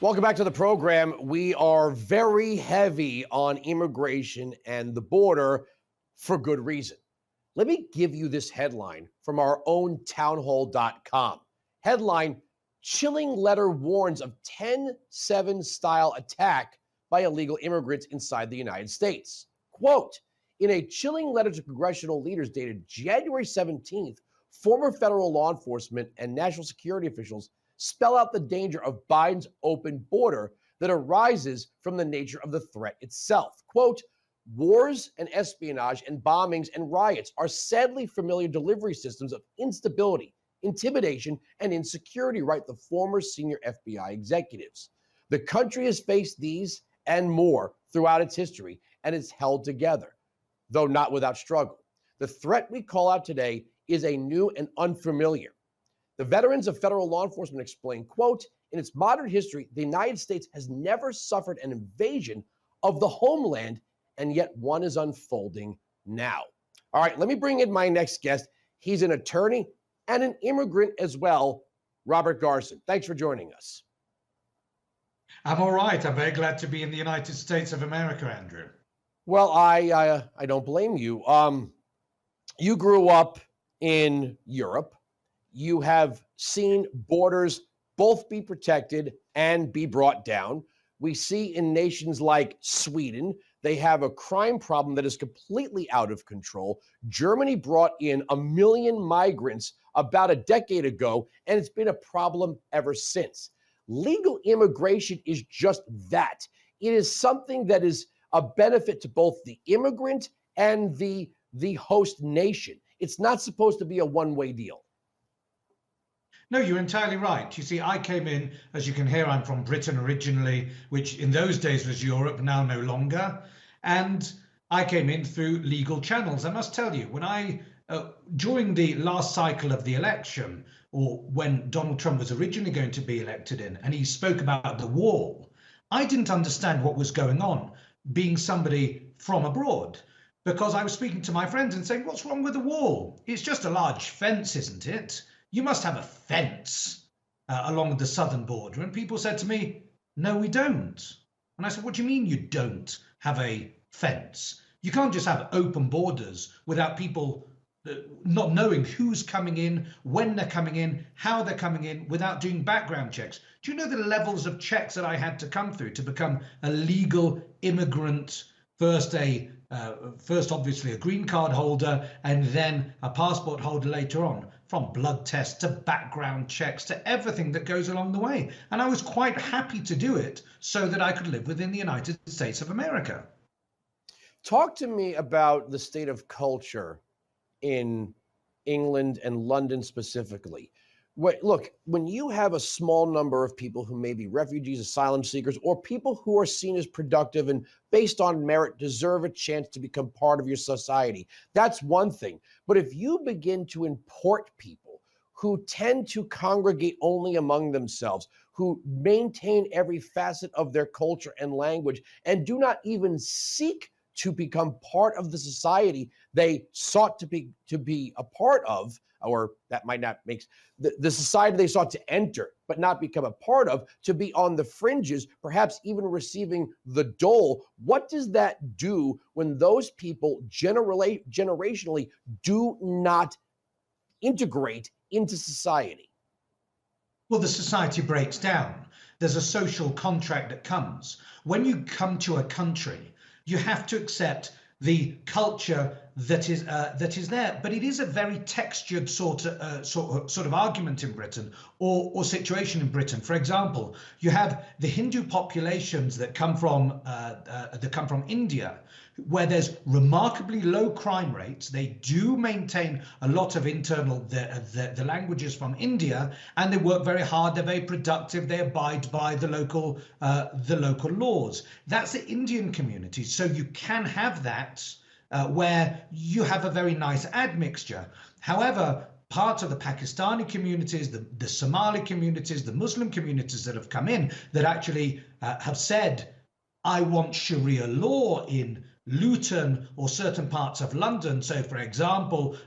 Welcome back to the program. We are very heavy on immigration and the border for good reason. Let me give you this headline from our own townhall.com. Headline: Chilling letter warns of 10/7 style attack by illegal immigrants inside the United States. Quote, in a chilling letter to congressional leaders dated January 17th, former federal law enforcement and national security officials spell out the danger of Biden's open border that arises from the nature of the threat itself. Quote, wars and espionage and bombings and riots are sadly familiar delivery systems of instability, intimidation, and insecurity, write the former senior FBI executives. The country has faced these and more throughout its history, and it's held together, though not without struggle. The threat we call out today is a new and unfamiliar. The veterans of federal law enforcement explain, quote, in its modern history, the United States has never suffered an invasion of the homeland, and yet one is unfolding now. All right, let me bring in my next guest. He's an attorney and an immigrant as well, Robert Garson. Thanks for joining us. I'm all right. I'm very glad to be in the United States of America, Andrew. Well, I don't blame you. You grew up in Europe. You have seen borders both be protected and be brought down. We see in nations like Sweden, they have a crime problem that is completely out of control. Germany brought in 1 million migrants about a decade ago, and it's been a problem ever since. Legal immigration is just that. It is something that is a benefit to both the immigrant and the host nation. It's not supposed to be a one-way deal. No, you're entirely right. You see, I came in, as you can hear, I'm from Britain originally, which in those days was Europe, now no longer. And I came in through legal channels. I must tell you, when during the last cycle of the election, or when Donald Trump was originally going to be elected in, and he spoke about the wall, I didn't understand what was going on, being somebody from abroad, because I was speaking to my friends and saying, what's wrong with the wall? It's just a large fence, isn't it? You must have a fence along the southern border. And people said to me, no, we don't. And I said, what do you mean you don't have a fence? You can't just have open borders without people not knowing who's coming in, when they're coming in, how they're coming in, without doing background checks. Do you know the levels of checks that I had to come through to become a legal immigrant? First obviously a green card holder, and then a passport holder later on, from blood tests to background checks to everything that goes along the way. And I was quite happy to do it so that I could live within the United States of America. Talk to me about the state of culture in England and London specifically. Look, when you have a small number of people who may be refugees, asylum seekers, or people who are seen as productive and based on merit deserve a chance to become part of your society, that's one thing. But if you begin to import people who tend to congregate only among themselves, who maintain every facet of their culture and language, and do not even seek to become part of the society they sought to be a part of, or that might not make the society they sought to enter, but not become a part of, to be on the fringes, perhaps even receiving the dole. What does that do when those people generationally do not integrate into society? Well, the society breaks down. There's a social contract that comes. When you come to a country, you have to accept the culture that is there, but it is a very textured sort of argument in Britain, or situation in Britain. For example, you have the Hindu populations that come from India, where there's remarkably low crime rates. They do maintain a lot of the languages from India, and they work very hard. They're very productive. They abide by the local laws. That's the Indian community. So you can have that. Where you have a very nice admixture. However, part of the Pakistani communities, the Somali communities, the Muslim communities that have come in that actually have said, I want Sharia law in Luton or certain parts of London. So, for example,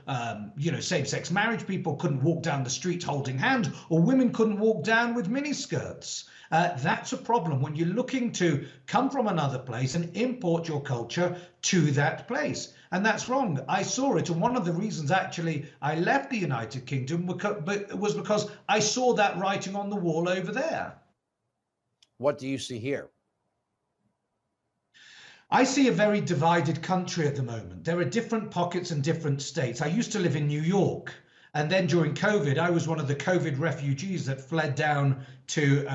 same-sex marriage, people couldn't walk down the street holding hands, or women couldn't walk down with miniskirts. That's a problem when you're looking to come from another place and import your culture to that place. And that's wrong. I saw it. And one of the reasons actually I left the United Kingdom was because I saw that writing on the wall over there. What do you see here? I see a very divided country at the moment. There are different pockets and different states. I used to live in New York. And then during COVID, I was one of the COVID refugees that fled down to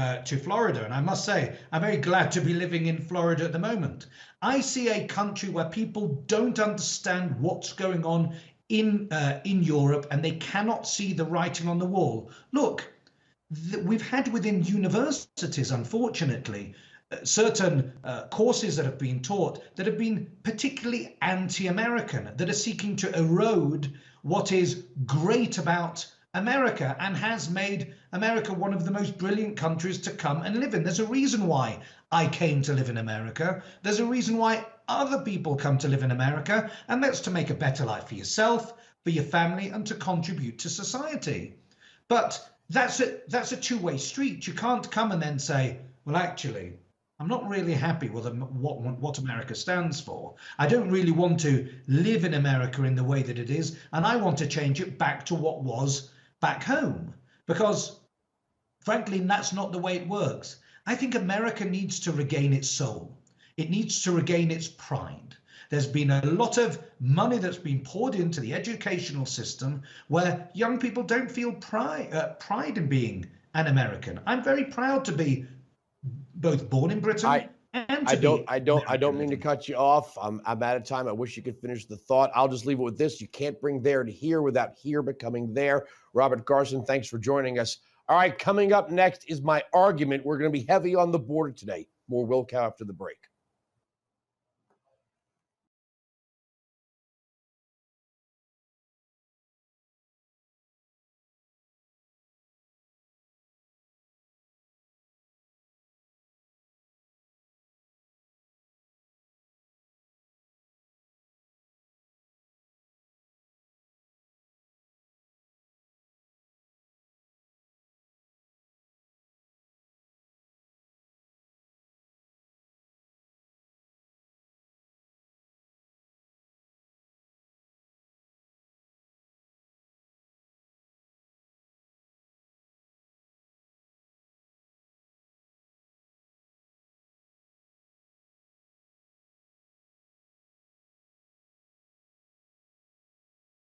Florida. And I must say, I'm very glad to be living in Florida at the moment. I see a country where people don't understand what's going on in Europe, and they cannot see the writing on the wall. Look, we've had within universities, unfortunately, certain courses that have been taught that have been particularly anti-American, that are seeking to erode what is great about America and has made America one of the most brilliant countries to come and live in. There's a reason why I came to live in America. There's a reason why other people come to live in America, and that's to make a better life for yourself, for your family, and to contribute to society. But that's a two-way street. You can't come and then say, well, actually, I'm not really happy with what America stands for. I don't really want to live in America in the way that it is, and I want to change it back to what was back home. Because, frankly, that's not the way it works. I think America needs to regain its soul. It needs to regain its pride. There's been a lot of money that's been poured into the educational system where young people don't feel pride in being an American. I'm very proud to be both born in Britain and I don't mean to cut you off. I'm out of time. I wish you could finish the thought. I'll just leave it with this. You can't bring there to here without here becoming there. Robert Garson, thanks for joining us. All right, coming up next is my argument. We're going to be heavy on the border today. More Wilkow after the break.